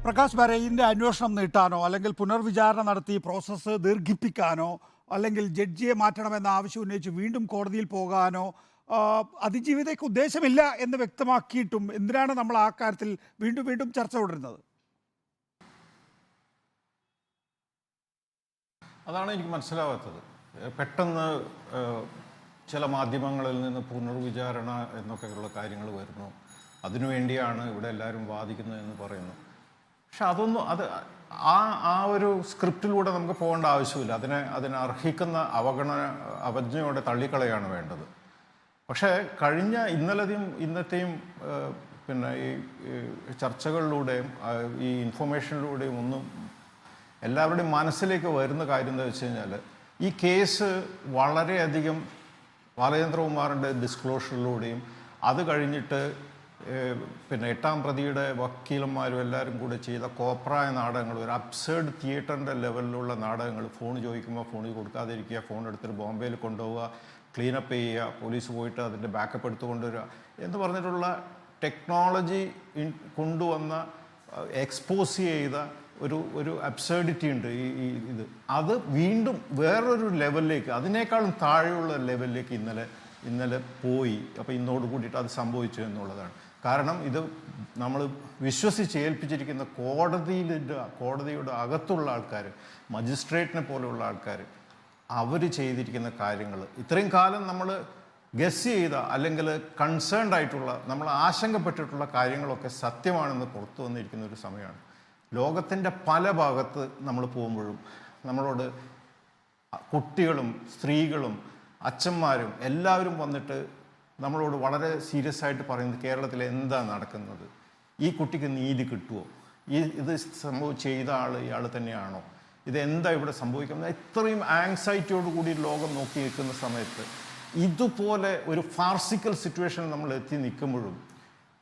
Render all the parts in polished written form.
പ്രകാശ് ബാരയിൻ്റെ അന്വേഷണം നീട്ടാനോ അല്ലെങ്കിൽ പുനർവിചാരണ നടത്തി പ്രോസസ്സ് ദീർഘിപ്പിക്കാനോ അല്ലെങ്കിൽ ജഡ്ജിയെ മാറ്റണമെന്ന ആവശ്യം ഉന്നയിച്ച് വീണ്ടും കോടതിയിൽ പോകാനോ അതിജീവിതയ്ക്ക് ഉദ്ദേശമില്ല എന്ന് വ്യക്തമാക്കിയിട്ടും എന്തിനാണ് നമ്മൾ ആ കാര്യത്തിൽ വീണ്ടും വീണ്ടും ചർച്ച തുടരുന്നത്? അതാണ് എനിക്ക് മനസ്സിലാവാത്തത്. പെട്ടെന്ന് ചില മാധ്യമങ്ങളിൽ നിന്ന് പുനർവിചാരണ എന്നൊക്കെയുള്ള കാര്യങ്ങൾ വരുന്നു, അതിനുവേണ്ടിയാണ് ഇവിടെ എല്ലാവരും വാദിക്കുന്നത് എന്ന് പറയുന്നു. പക്ഷെ അതൊന്നും ആ ഒരു സ്ക്രിപ്റ്റിലൂടെ നമുക്ക് പോകേണ്ട ആവശ്യമില്ല. അതിനെ അർഹിക്കുന്ന അവജ്ഞയോടെ തള്ളിക്കളയാണ് വേണ്ടത്. പക്ഷേ കഴിഞ്ഞ ഇന്നത്തെയും പിന്നെ ഈ ചർച്ചകളിലൂടെയും ഈ ഇൻഫർമേഷനിലൂടെയും ഒന്നും എല്ലാവരുടെയും മനസ്സിലേക്ക് വരുന്ന കാര്യം എന്താ വെച്ച് കഴിഞ്ഞാൽ, ഈ കേസ് വളരെയധികം ബാലചന്ദ്രകുമാറിൻ്റെ ഡിസ്ക്ലോഷറിലൂടെയും അത് കഴിഞ്ഞിട്ട് പിന്നെ 8-ാം പ്രതിയുടെ വക്കീലന്മാരും എല്ലാവരും കൂടെ ചെയ്ത കോപ്രായ നാടകങ്ങൾ, ഒരു അബ്സേർഡ് തിയേറ്ററിൻ്റെ ലെവലിലുള്ള നാടകങ്ങൾ, ഫോൺ ചോദിക്കുമ്പോൾ ഫോണിൽ കൊടുക്കാതിരിക്കുക, ഫോൺ എടുത്തിട്ട് ബോംബെയിൽ കൊണ്ടുപോവുക, ക്ലീനപ്പ് ചെയ്യുക, പോലീസ് പോയിട്ട് അതിൻ്റെ ബാക്കപ്പ് എടുത്ത് കൊണ്ടുവരിക എന്ന് പറഞ്ഞിട്ടുള്ള ടെക്നോളജി കൊണ്ടുവന്ന എക്സ്പോസ് ചെയ്ത ഒരു അബ്സേർഡിറ്റി ഉണ്ട്. ഇത് അത് വീണ്ടും വേറൊരു ലെവലിലേക്ക്, അതിനേക്കാളും താഴെയുള്ള ലെവലിലേക്ക് ഇന്നലെ പോയി. അപ്പോൾ ഇന്നോട് കൂടിയിട്ട് അത് സംഭവിച്ചു എന്നുള്ളതാണ്. കാരണം ഇത് നമ്മൾ വിശ്വസിച്ച് ഏൽപ്പിച്ചിരിക്കുന്ന കോടതിയുടെ അകത്തുള്ള ആൾക്കാർ, മജിസ്ട്രേറ്റിനെ പോലെയുള്ള ആൾക്കാർ, അവർ ചെയ്തിരിക്കുന്ന കാര്യങ്ങൾ ഇത്രയും കാലം നമ്മൾ ഗസ് ചെയ്ത അല്ലെങ്കിൽ കൺസേൺഡ് ആയിട്ടുള്ള, നമ്മൾ ആശങ്കപ്പെട്ടിട്ടുള്ള കാര്യങ്ങളൊക്കെ സത്യമാണെന്ന് പുറത്തു വന്നിരിക്കുന്ന ഒരു സമയമാണ്. ലോകത്തിൻ്റെ പല ഭാഗത്ത് നമ്മൾ പോകുമ്പോഴും നമ്മളോട് കുട്ടികളും സ്ത്രീകളും അച്ഛന്മാരും എല്ലാവരും വന്നിട്ട് നമ്മളോട് വളരെ സീരിയസ് ആയിട്ട് പറയുന്നത്, കേരളത്തിൽ എന്താ നടക്കുന്നത്, ഈ കുട്ടിക്ക് നീതി കിട്ടുമോ, ഇത് സംഭവം ചെയ്ത ഇയാൾ തന്നെയാണോ, ഇതെന്താ ഇവിടെ സംഭവിക്കുന്നത്, ഇത്രയും ആങ്സൈറ്റിയോട് കൂടി ലോകം നോക്കി നിൽക്കുന്ന സമയത്ത് ഇതുപോലെ ഒരു ഫാർസിക്കൽ സിറ്റുവേഷൻ നമ്മൾ എത്തി നിൽക്കുമ്പോഴും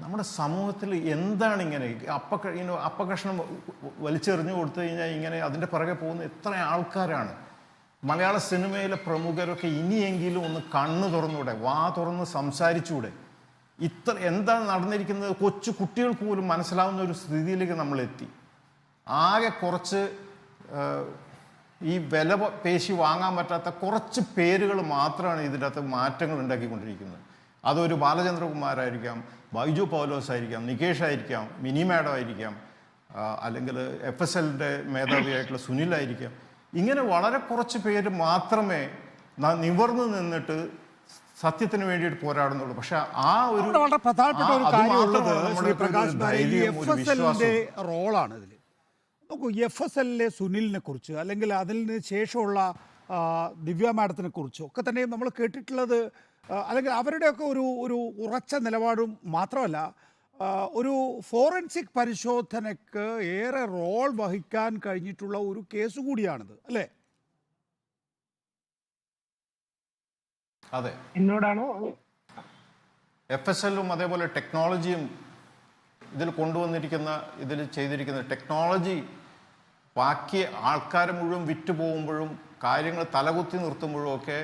നമ്മുടെ സമൂഹത്തിൽ എന്താണ് ഇങ്ങനെ അപ്പകഷ്ണം വലിച്ചെറിഞ്ഞു കൊടുത്തു കഴിഞ്ഞാൽ ഇങ്ങനെ അതിൻ്റെ പിറകെ പോകുന്ന എത്ര ആൾക്കാരാണ്. മലയാള സിനിമയിലെ പ്രമുഖരൊക്കെ ഇനിയെങ്കിലും ഒന്ന് കണ്ണ് തുറന്നൂടെ, വാ തുറന്ന് സംസാരിച്ചൂടെ? എന്താണ് നടന്നിരിക്കുന്നത് കൊച്ചു കുട്ടികൾക്ക് പോലും മനസ്സിലാവുന്ന ഒരു സ്ഥിതിയിലേക്ക് നമ്മൾ എത്തി. ആകെ കുറച്ച് ഈ വില പേശി വാങ്ങാൻ പറ്റാത്ത കുറച്ച് പേരുകൾ മാത്രമാണ് ഇതിൻ്റെ അകത്ത് മാറ്റങ്ങൾ ഉണ്ടാക്കിക്കൊണ്ടിരിക്കുന്നത്. അതൊരു ബാലചന്ദ്രകുമാരായിരിക്കാം, ബൈജു പൗലോസ് ആയിരിക്കാം, നികേഷ് ആയിരിക്കാം, മിനി മാഡം ആയിരിക്കാം, അല്ലെങ്കിൽ FSLൻ്റെ മേധാവിയായിട്ടുള്ള സുനിലായിരിക്കാം. ഇങ്ങനെ വളരെ കുറച്ച് പേര് മാത്രമേ നിവർന്നു നിന്നിട്ട് സത്യത്തിന് വേണ്ടിയിട്ട് പോരാടുന്നുള്ളൂ. പക്ഷെ ആ ഒരു വളരെ പ്രധാനപ്പെട്ട ഒരു കാര്യമുള്ളത് ശ്രീ പ്രകാശ് ബാരയി, FSLൻ്റെ റോളാണ് ഇതിൽ. നോക്കൂ, FSLലെ സുനിലിനെ കുറിച്ച് അല്ലെങ്കിൽ അതിന് ശേഷമുള്ള ദിവ്യ മാഡത്തിനെ കുറിച്ചും ഒക്കെ തന്നെ നമ്മൾ കേട്ടിട്ടുള്ളത്, അല്ലെങ്കിൽ അവരുടെയൊക്കെ ഒരു ഉറച്ച നിലപാടും മാത്രമല്ല, ഒരു ഫോറൻസിക് പരിശോധനയ്ക്ക് ഏറെ റോൾ വഹിക്കാൻ കഴിഞ്ഞിട്ടുള്ള ഒരു കേസ് കൂടിയാണിത്, അല്ലേ? അതെ, എന്നോടാണോ? FSLും അതേപോലെ ടെക്നോളജിയും ഇതിൽ ചെയ്തിരിക്കുന്ന ടെക്നോളജി ബാക്കി ആൾക്കാർ മുഴുവൻ വിറ്റ് പോകുമ്പോഴും കാര്യങ്ങൾ തലകുത്തി നിർത്തുമ്പോഴും ഒക്കെ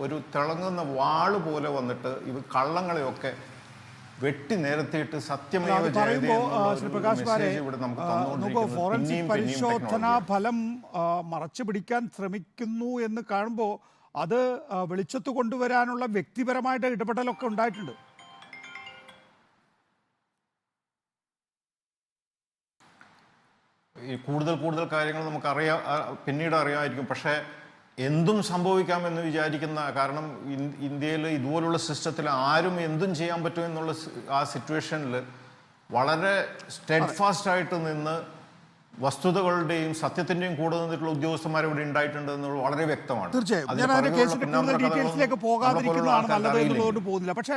ഒരു തിളങ്ങുന്ന വാള് പോലെ വന്നിട്ട് ഇവ കള്ളങ്ങളെയൊക്കെ വെട്ടി നിരത്തിയിട്ട് സത്യമേവ ഫോറൻസിക് പരിശോധനാ ഫലം മറച്ചു പിടിക്കാൻ ശ്രമിക്കുന്നു എന്ന് കാണുമ്പോൾ അത് വെളിച്ചത്ത് കൊണ്ടുവരാനുള്ള വ്യക്തിപരമായിട്ട് ഇടപെടലൊക്കെ ഉണ്ടായിട്ടുണ്ട്. ഈ കൂടുതൽ കാര്യങ്ങൾ നമുക്ക് പിന്നീട് അറിയാമായിരിക്കും. പക്ഷേ എന്തും സംഭവിക്കാമെന്ന് വിചാരിക്കുന്ന, കാരണം ഇന്ത്യയിൽ ഇതുപോലുള്ള സിസ്റ്റത്തിൽ ആരും എന്തും ചെയ്യാൻ പറ്റുമെന്നുള്ള ആ സിറ്റുവേഷനിൽ വളരെ സ്റ്റെഡ് ഫാസ്റ്റ് ആയിട്ട് നിന്ന് വസ്തുതകളുടെയും സത്യത്തിന്റെയും കൂടെ നിന്നിട്ടുള്ള ഉദ്യോഗസ്ഥന്മാർ ഇവിടെ ഉണ്ടായിട്ടുണ്ട് എന്നുള്ളത് വളരെ വ്യക്തമാണ്. തീർച്ചയായും ഞാൻ അതിന്റെ കേസിന്റെ കൂടുതൽ ഡീറ്റെയിൽസിലേക്ക് പോകാതിരിക്കുന്നതാണ് നല്ലത് എന്നുള്ളതുകൊണ്ട് പോകുന്നില്ല. പക്ഷേ